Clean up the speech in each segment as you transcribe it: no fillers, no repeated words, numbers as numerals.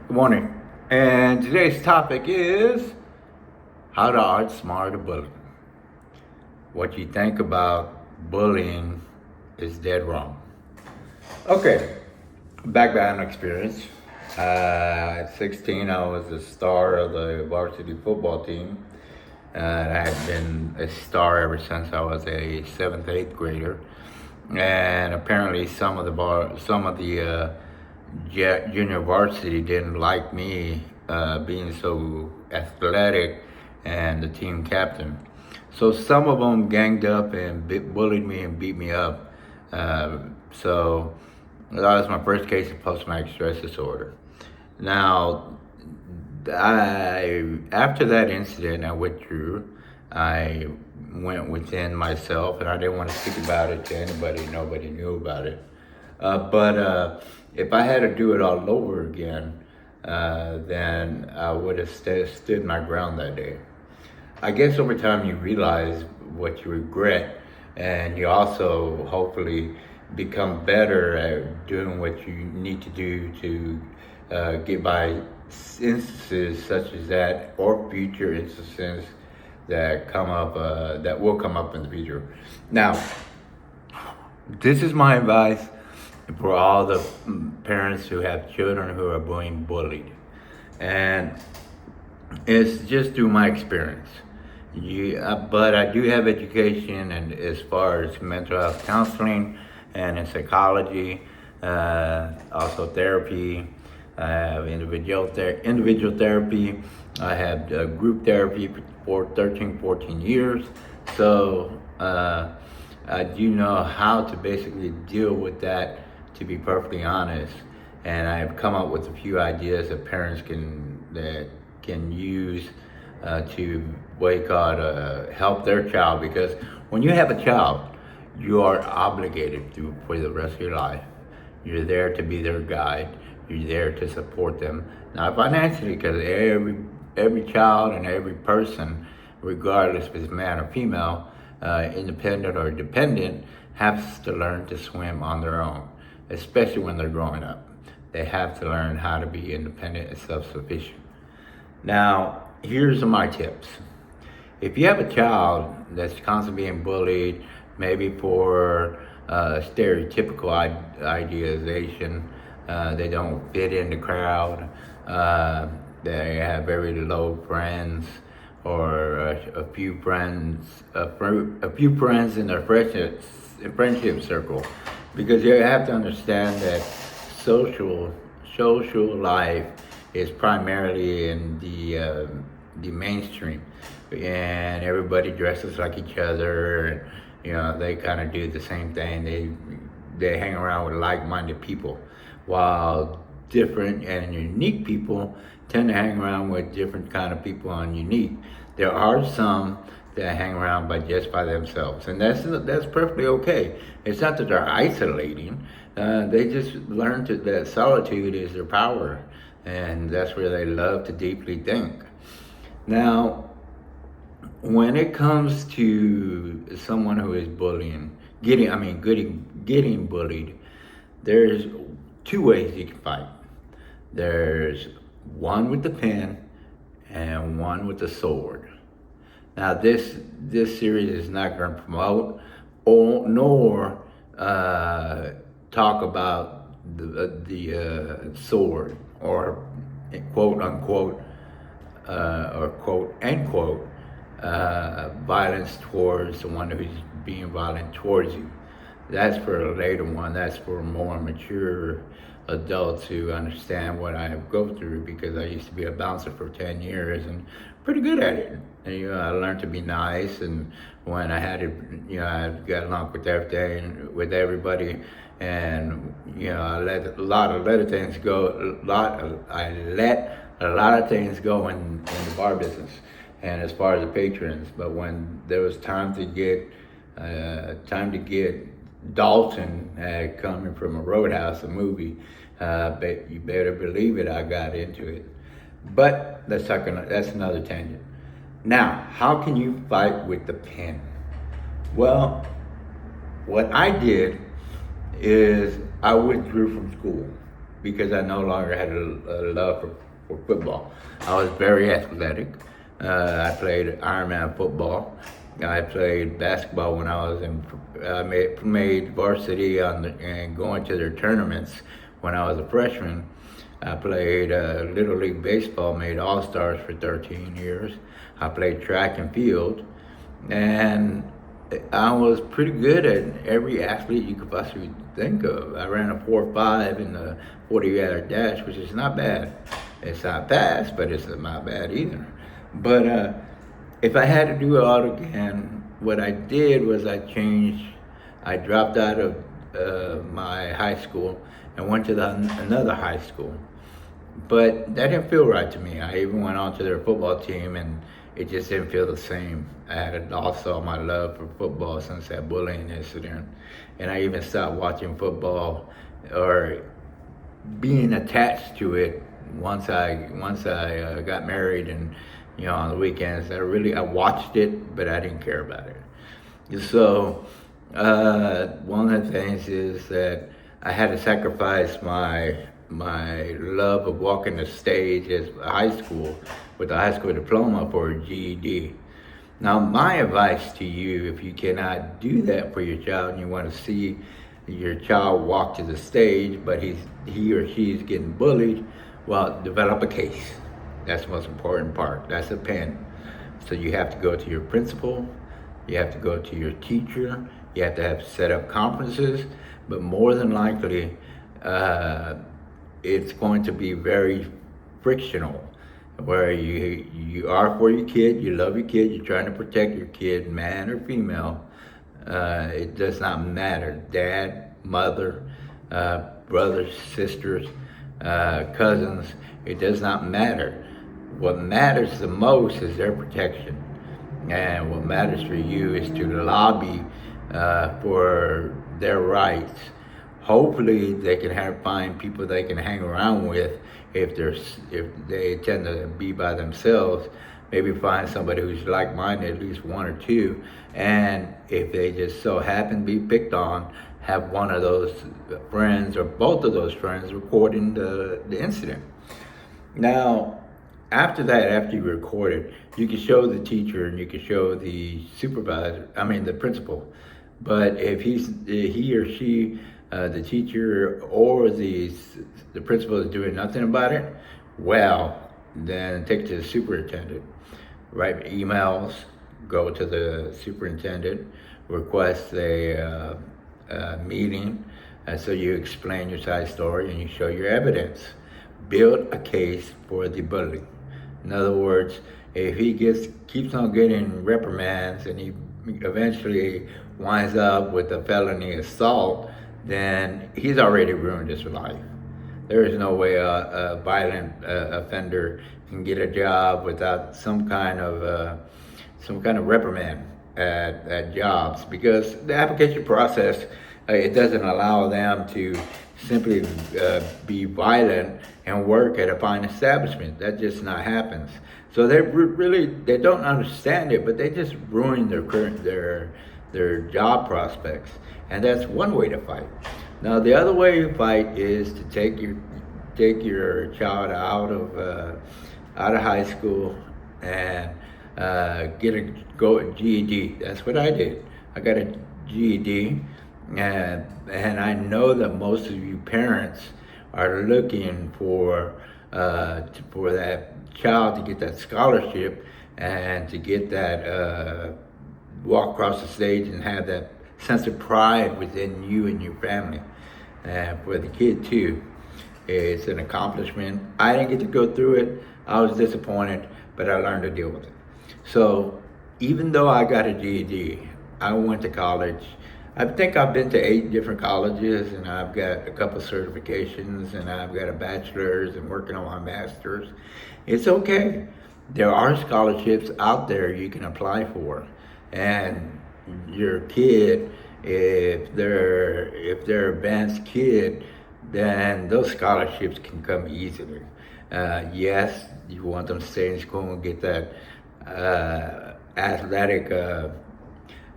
Good morning. And today's topic is how to outsmart a bully. What you think about bullying is dead wrong. Okay, background experience. At 16, I was the star of the varsity football team. I had been a star ever since I was a seventh, eighth grader. And apparently, some of the junior varsity didn't like me being so athletic and the team captain. So some of them ganged up and bullied me and beat me up. So that was my first case of post-traumatic stress disorder. Now, after that incident, I withdrew. I went within myself, and I didn't want to speak about it to anybody. Nobody knew about it. But if I had to do it all over again, then I would have stood my ground that day. I guess over time you realize what you regret, and you also hopefully become better at doing what you need to do to get by instances such as that, or future instances that come up that will come up in the future. Now, this is my advice for all the parents who have children who are being bullied, and it's just through my experience. But I do have education, and as far as mental health counseling and in psychology, also therapy. I have individual therapy. I have group therapy for 13, 14 years. So I do know how to basically deal with that, to be perfectly honest. And I've come up with a few ideas that parents can use to what you call help their child. Because when you have a child, you are obligated to for the rest of your life. You're there to be their guide. You're there to support them, not financially, because every child and every person, regardless if it's man or female, independent or dependent, has to learn to swim on their own, especially when they're growing up. They have to learn how to be independent and self-sufficient. Now, here's my tips. If you have a child that's constantly being bullied, maybe for stereotypical idealization, they don't fit in the crowd, they have very low friends, or a few friends in their friendship circle, because you have to understand that social life is primarily in the mainstream, and everybody dresses like each other, and they kind of do the same thing. They hang around with like-minded people, while different and unique people tend to hang around with different kind of people and unique. There are some that hang around by themselves, and that's perfectly okay. It's not that they're isolating. They just learn that solitude is their power, and that's where they love to deeply think. Now, when it comes to someone who is getting bullied, there's two ways you can fight. There's one with the pen and one with the sword. Now, this series is not going to promote nor talk about the sword, or quote unquote or quote unquote violence towards the one who's being violent towards you. That's for a later one. That's for more mature adults who understand what I have go through, because I used to be a bouncer for 10 years and pretty good at it. And, I learned to be nice, and when I had it, I got along with everything, with everybody, and I let a lot of other things go. I let a lot of things go in the bar business, and as far as the patrons. But when there was time to get Dalton coming from a Roadhouse, a movie, but you better believe it, I got into it. But that's another tangent. Now, how can you fight with the pen? Well, what I did is I withdrew from school, because I no longer had a love for football. I was very athletic. I played Ironman football. I played basketball when I was in. I made varsity and going to their tournaments when I was a freshman. I played Little League Baseball, made All Stars for 13 years. I played track and field, and I was pretty good at every athlete you could possibly think of. I ran a 4.5 in the 40-yard dash, which is not bad. It's not fast, but it's not bad either. But if I had to do it all again, what I did was I dropped out of my high school and went to another high school. But that didn't feel right to me. I even went on to their football team, and it just didn't feel the same. I had lost all my love for football since that bullying incident, and I even stopped watching football or being attached to it once I got married, and on the weekends I watched it, but I didn't care about it. So one of the things is that I had to sacrifice my love of walking the stage as a high school with a high school diploma for a GED. Now, my advice to you, if you cannot do that for your child and you want to see your child walk to the stage, but he or she is getting bullied, well, develop a case. That's the most important part. That's a pen. So you have to go to your principal, you have to go to your teacher, you have to have set up conferences, but more than likely, it's going to be very frictional, where you are for your kid, you love your kid, you're trying to protect your kid, man or female. It does not matter. Dad, mother, brothers, sisters, cousins, it does not matter. What matters the most is their protection. And what matters for you is to lobby for their rights. Hopefully they can find people they can hang around with if they tend to be by themselves. Maybe find somebody who's like-minded, at least one or two, and if they just so happen to be picked on, have one of those friends or both of those friends recording the incident. Now, after you record it, you can show the teacher and you can show the the principal. But if he or she, the teacher or the principal is doing nothing about it, well, then take it to the superintendent. Write emails, go to the superintendent, request a meeting, and so you explain your side story and you show your evidence. Build a case for the bully. In other words, if he keeps on getting reprimands and he eventually winds up with a felony assault, then he's already ruined his life. There is no way a violent offender can get a job without some kind of reprimand at jobs, because the application process it doesn't allow them to simply be violent and work at a fine establishment. That just not happens. So they don't understand it, but they just ruin their job prospects, and that's one way to fight. Now the other way to fight is to take your child out of high school and get a GED. That's what I did. I got a GED, and I know that most of you parents are looking for that child to get that scholarship and to get that walk across the stage and have that sense of pride within you and your family. And for the kid too, it's an accomplishment. I didn't get to go through it. I was disappointed, but I learned to deal with it. So even though I got a GED, I went to college. I think I've been to 8 different colleges, and I've got a couple certifications, and I've got a bachelor's and working on my master's. It's okay. There are scholarships out there you can apply for, and your kid, if they're advanced kid, then those scholarships can come easily. Yes, you want them to stay in school and get that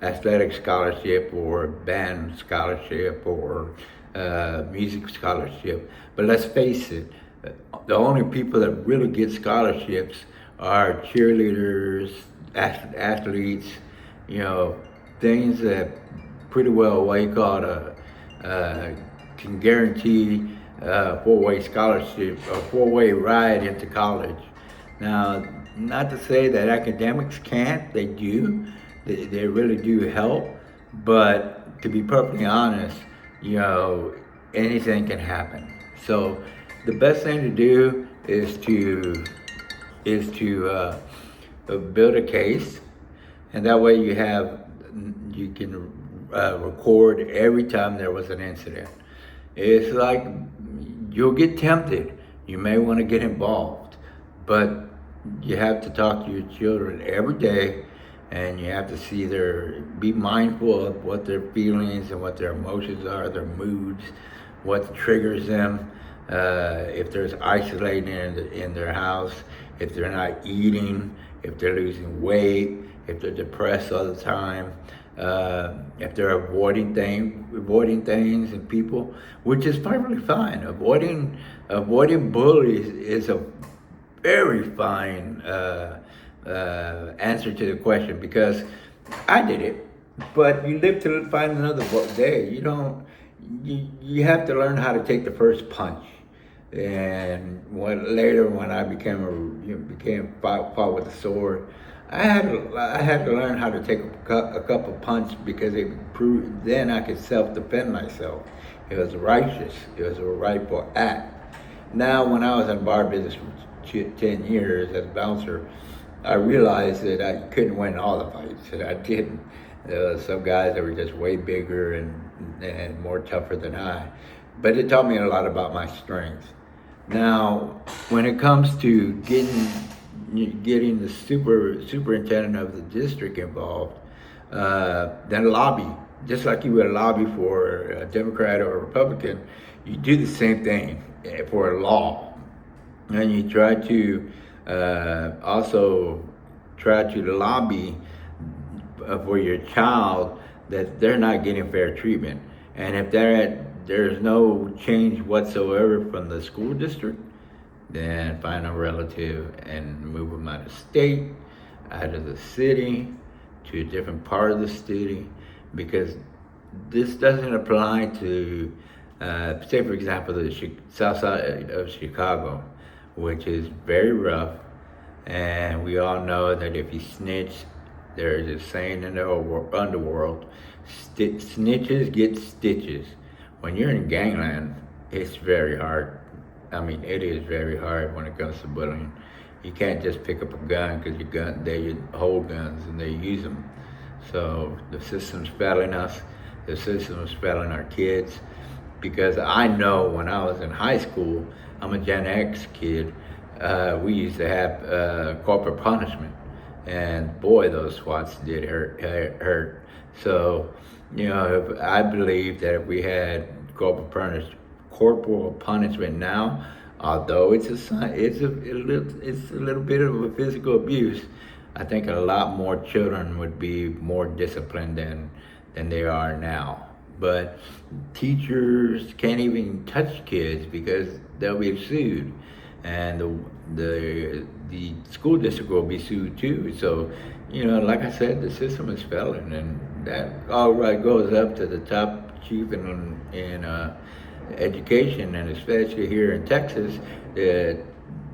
athletic scholarship or band scholarship or music scholarship. But let's face it, the only people that really get scholarships are cheerleaders, athletes, you know, things that pretty well what you call uh, can guarantee a four-way scholarship, a four-way ride into college. Now, not to say that academics can't, they do. They really do help. But to be perfectly honest, you know, anything can happen. So the best thing to do is to build a case, and that way you can record every time there was an incident. It's like you'll get tempted. You may want to get involved, but you have to talk to your children every day, and you have to be mindful of what their feelings and what their emotions are, their moods, what triggers them. If there's isolating in their house, if they're not eating, if they're losing weight, if they're depressed all the time, if they're avoiding things and people, which is perfectly fine. Avoiding bullies is a very fine answer to the question, because I did it. But you live to find another day. You don't. You have to learn how to take the first punch. And later, when I became fought with a sword, I had to learn how to take a couple punch, because it proved then I could self-defend myself. It was righteous. It was a rightful act. Now, when I was in bar business for 10 years as a bouncer, I realized that I couldn't win all the fights, and I didn't. There were some guys that were just way bigger and more tougher than I. But it taught me a lot about my strengths. Now, when it comes to getting the superintendent of the district involved, then lobby. Just like you would lobby for a Democrat or a Republican, you do the same thing for a law. And you try to also try to lobby for your child that they're not getting fair treatment. And if there's no change whatsoever from the school district, then find a relative and move them out of state, out of the city, to a different part of the city, because this doesn't apply to, say for example, the south side of Chicago, which is very rough, and we all know that if you snitch, there's a saying in the underworld, snitches get stitches. When you're in gangland, it's very hard. I mean, it is very hard when it comes to bullying. You can't just pick up a gun, because they hold guns and they use them. So the system's failing us. The system's failing our kids. Because I know when I was in high school, I'm a Gen X kid, we used to have corporal punishment. And boy, those swats did hurt. So, I believe that if we had corporal punishment now, although it's a little bit of a physical abuse, I think a lot more children would be more disciplined than they are now. But teachers can't even touch kids because they'll be sued, and the school district will be sued too. So, like I said, the system is failing, and that all right goes up to the top chief in education, and especially here in Texas, the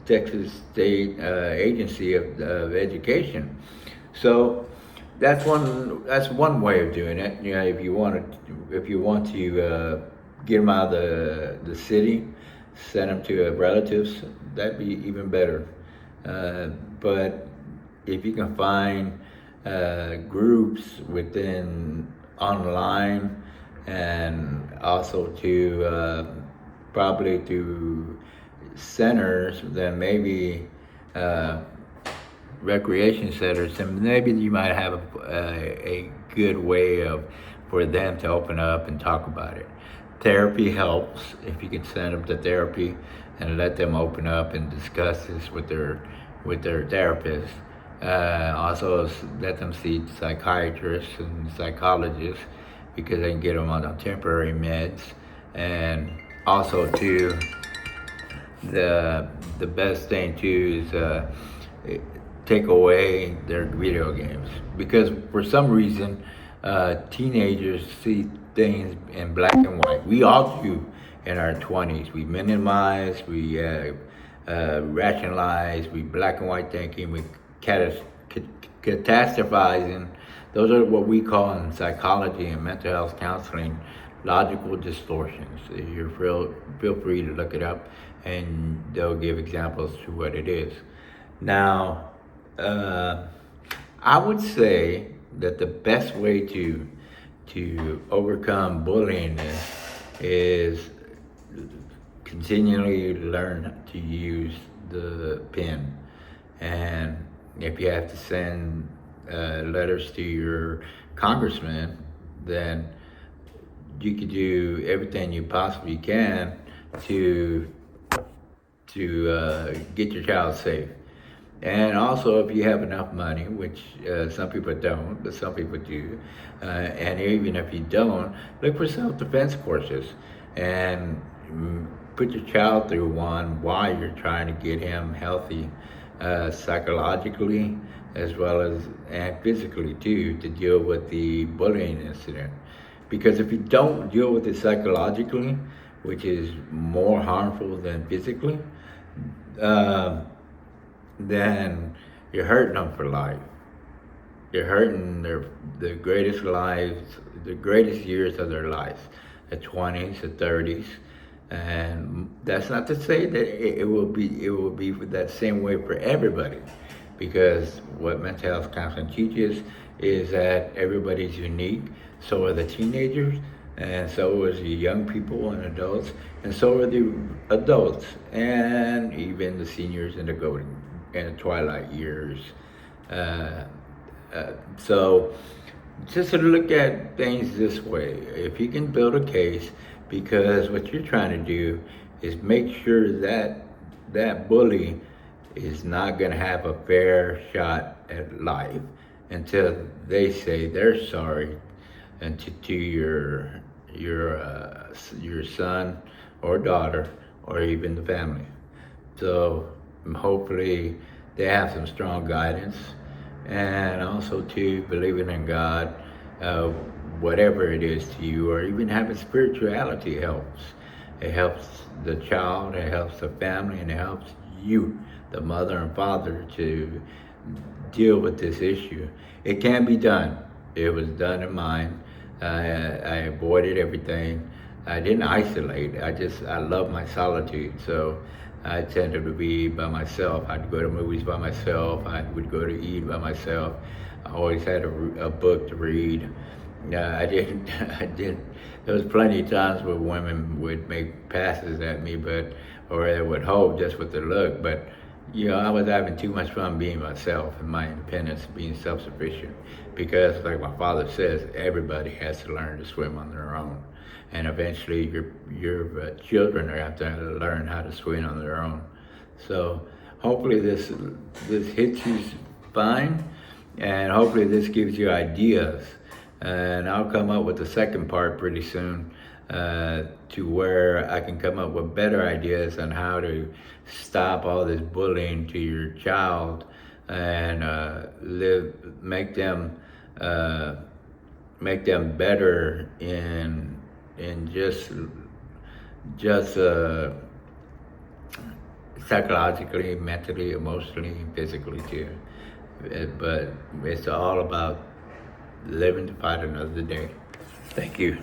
Texas State Agency of Education. So that's one way of doing it. If you want to get them out of the city, send them to relatives, that'd be even better. But if you can find groups within online, and also to probably to centers, then maybe recreation centers, and maybe you might have a good way for them to open up and talk about it. Therapy helps if you can send them to therapy and let them open up and discuss this with their therapist. Also, let them see psychiatrists and psychologists, because they can get them on temporary meds. And also too, the best thing too is take away their video games, because for some reason teenagers see things in black and white. We all do in our 20s. We minimize, we rationalize, we black and white thinking, we catastrophizing. Those are what we call in psychology and mental health counseling logical distortions. You feel free to look it up, and they'll give examples to what it is. Now, I would say that the best way to overcome bullying is continually learn to use the pen. And if you have to send letters to your congressman, then you could do everything you possibly can to get your child safe. And also, if you have enough money, which some people don't, but some people do, and even if you don't, look for self-defense courses and put your child through one while you're trying to get him healthy psychologically as well as and physically too, to deal with the bullying incident. Because if you don't deal with it psychologically, which is more harmful than physically, then you're hurting them for life. You're hurting the greatest lives, the greatest years of their lives, the 20s, the 30s. And that's not to say that it will be that same way for everybody, because what mental health counseling teaches is that everybody's unique. So are the teenagers, and so is the young people and adults, and so are the adults, and even the seniors and the twilight years. So just to look at things this way, if you can build a case, because what you're trying to do is make sure that that bully is not going to have a fair shot at life until they say they're sorry, and to your son or daughter or even the family. So hopefully they have some strong guidance, and also too believing in God, whatever it is to you, or even having spirituality helps. It helps the child, it helps the family, and it helps you, the mother and father, to deal with this issue. It can be done. It was done in mine. I avoided everything. I didn't isolate. I love my solitude. So I tended to be by myself. I'd go to movies by myself. I would go to eat by myself. I always had a book to read. I didn't. There was plenty of times where women would make passes at me, or they would hope just with their look. But I was having too much fun being myself and my independence, being self-sufficient. Because, like my father says, everybody has to learn to swim on their own, and eventually your children are going to have to learn how to swim on their own. So hopefully this hits you fine, and hopefully this gives you ideas. And I'll come up with the second part pretty soon, to where I can come up with better ideas on how to stop all this bullying to your child, and make them better in just psychologically, mentally, emotionally, physically too. But it's all about living to fight another day. Thank you.